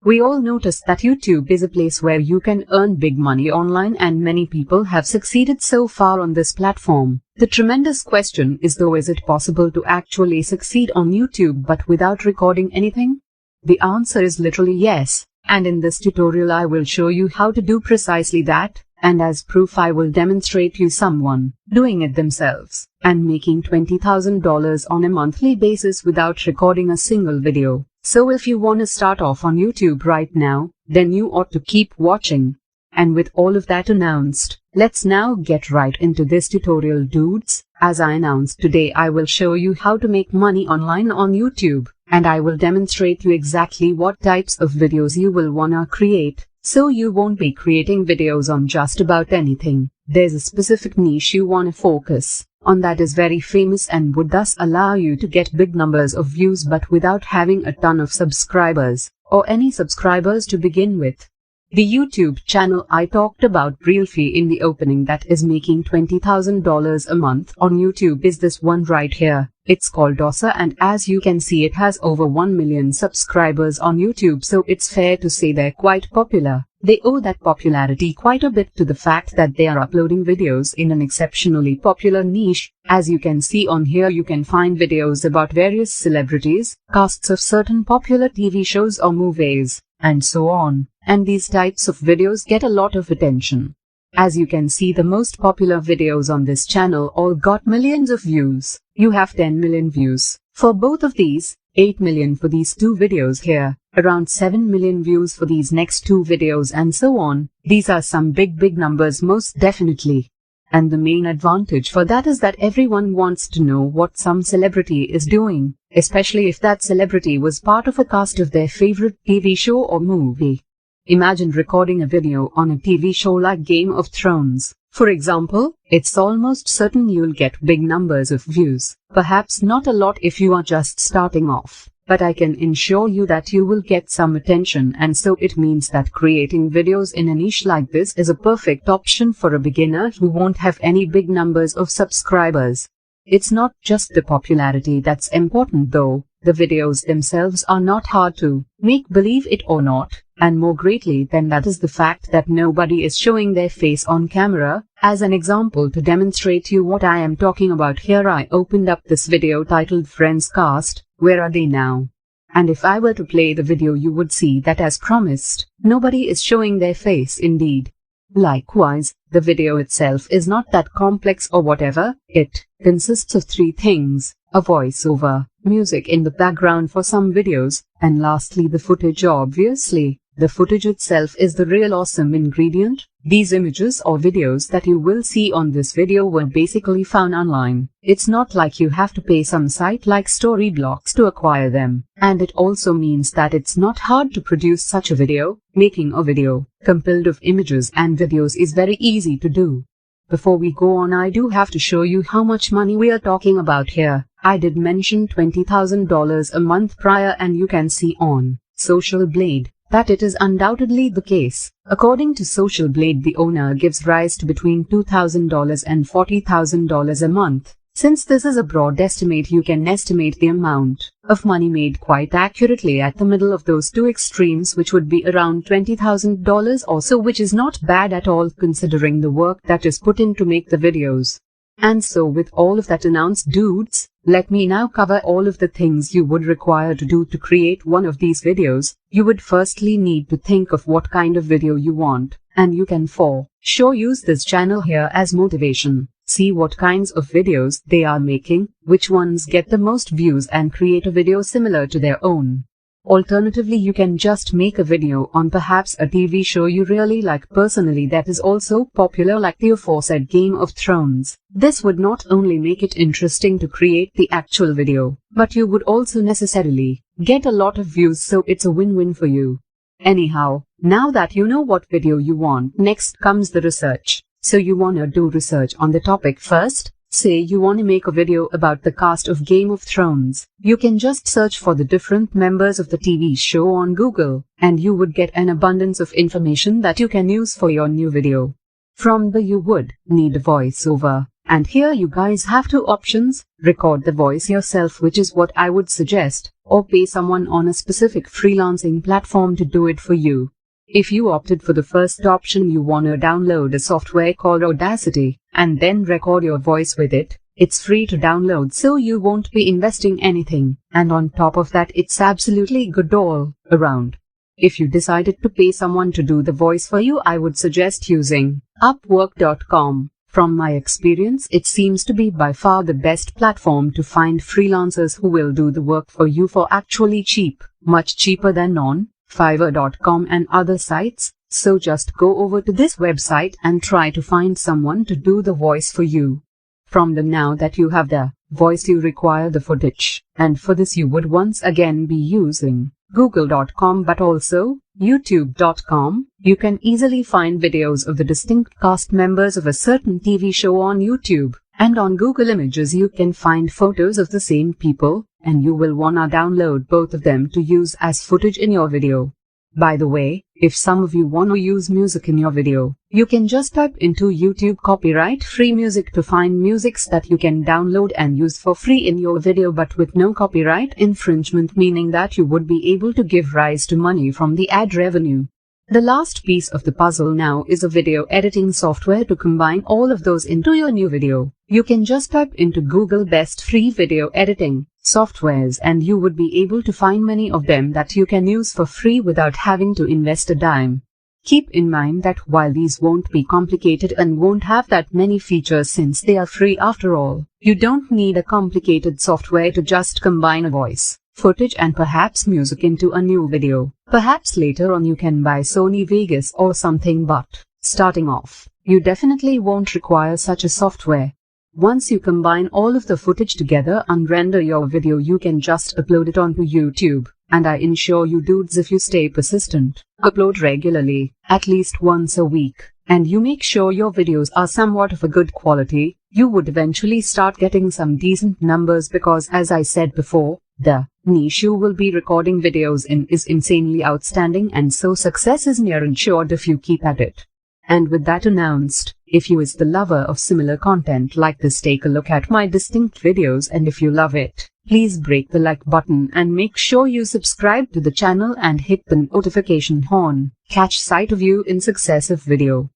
We all notice that YouTube is a place where you can earn big money online, and many people have succeeded so far on this platform. The tremendous question is though, is it possible to actually succeed on YouTube but without recording anything? The answer is literally yes, and in this tutorial I will show you how to do precisely that, and as proof I will demonstrate you someone doing it themselves and making $20,000 on a monthly basis without recording a single video. So if you want to start off on YouTube right now, then you ought to keep watching. And with all of that announced, let's now get right into this tutorial, dudes. As I announced today, I will show you how to make money online on YouTube, and I will demonstrate you exactly what types of videos you will wanna create, so you won't be creating videos on just about anything. There's a specific niche you wanna focus on that is very famous and would thus allow you to get big numbers of views but without having a ton of subscribers, or any subscribers to begin with. The YouTube channel I talked about briefly in the opening that is making $20,000 a month on YouTube is this one right here. It's called Dosa, and as you can see it has over 1 million subscribers on YouTube, so it's fair to say they're quite popular. They owe that popularity quite a bit to the fact that they are uploading videos in an exceptionally popular niche. As you can see on here, you can find videos about various celebrities, casts of certain popular TV shows or movies, and so on. And these types of videos get a lot of attention. As you can see, the most popular videos on this channel all got millions of views. You have 10 million views for both of these, 8 million for these two videos here, around 7 million views for these next two videos, and so on. These are some big numbers, most definitely. And the main advantage for that is that everyone wants to know what some celebrity is doing, especially if that celebrity was part of a cast of their favorite TV show or movie. Imagine recording a video on a TV show like Game of Thrones, for example. It's almost certain you'll get big numbers of views. Perhaps not a lot if you are just starting off, but I can ensure you that you will get some attention, and so it means that creating videos in a niche like this is a perfect option for a beginner who won't have any big numbers of subscribers. It's not just the popularity that's important though. The videos themselves are not hard to make, believe it or not, and more greatly than that is the fact that nobody is showing their face on camera. As an example to demonstrate you what I am talking about, here I opened up this video titled Friends Cast, Where Are They Now? And if I were to play the video, you would see that as promised, nobody is showing their face indeed. Likewise, the video itself is not that complex or whatever. It consists of three things: a voiceover, music in the background for some videos, and lastly the footage. Obviously, the footage itself is the real awesome ingredient. These images or videos that you will see on this video were basically found online. It's not like you have to pay some site like Storyblocks to acquire them. And it also means that it's not hard to produce such a video. Making a video compiled of images and videos is very easy to do. Before we go on, I do have to show you how much money we are talking about here. I did mention $20,000 a month prior, and you can see on Social Blade that it is undoubtedly the case. According to Social Blade, the owner gives rise to between $2,000 and $40,000 a month. Since this is a broad estimate, you can estimate the amount of money made quite accurately at the middle of those two extremes, which would be around $20,000 or so, which is not bad at all considering the work that is put in to make the videos. And so with all of that announced, dudes, let me now cover all of the things you would require to do to create one of these videos. You would firstly need to think of what kind of video you want, and you can for sure use this channel here as motivation. See what kinds of videos they are making, which ones get the most views, and create a video similar to their own. Alternatively, you can just make a video on perhaps a TV show you really like personally that is also popular, like the aforesaid Game of Thrones. This would not only make it interesting to create the actual video, but you would also necessarily get a lot of views, so it's a win-win for you. Anyhow, now that you know what video you want, next comes the research. So you wanna do research on the topic first. Say you want to make a video about the cast of Game of Thrones. You can just search for the different members of the TV show on Google, and you would get an abundance of information that you can use for your new video. From there you would need a voiceover. And here you guys have two options: record the voice yourself, which is what I would suggest, or pay someone on a specific freelancing platform to do it for you. If you opted for the first option, you want to download a software called Audacity and then record your voice with it. It's free to download, so you won't be investing anything, and on top of that, it's absolutely good all around. If you decided to pay someone to do the voice for you, I would suggest using Upwork.com. From my experience, it seems to be by far the best platform to find freelancers who will do the work for you for actually cheap, much cheaper than on Fiverr.com and other sites. So just go over to this website and try to find someone to do the voice for you. From the now that you have the voice, you require the footage, and for this you would once again be using Google.com but also YouTube.com. You can easily find videos of the distinct cast members of a certain TV show on YouTube, and on Google Images you can find photos of the same people, and you will wanna download both of them to use as footage in your video. By the way, if some of you want to use music in your video, you can just type into YouTube copyright-free music to find musics that you can download and use for free in your video, but with no copyright infringement, meaning that you would be able to give rise to money from the ad revenue. The last piece of the puzzle now is a video editing software to combine all of those into your new video. You can just type into Google best free video editing softwares and you would be able to find many of them that you can use for free without having to invest a dime. Keep in mind that while these won't be complicated and won't have that many features since they are free after all, you don't need a complicated software to just combine a voice, footage and perhaps music into a new video. Perhaps later on you can buy Sony Vegas or something, but starting off, you definitely won't require such a software. Once you combine all of the footage together and render your video, you can just upload it onto YouTube. And I ensure you dudes, if you stay persistent, upload regularly, at least once a week, and you make sure your videos are somewhat of a good quality, you would eventually start getting some decent numbers, because as I said before, the niche you will be recording videos in is insanely outstanding, and so success is near ensured if you keep at it. And with that announced, if you is the lover of similar content like this, take a look at my distinct videos, and if you love it, please break the like button and make sure you subscribe to the channel and hit the notification horn. Catch sight of you in successive video.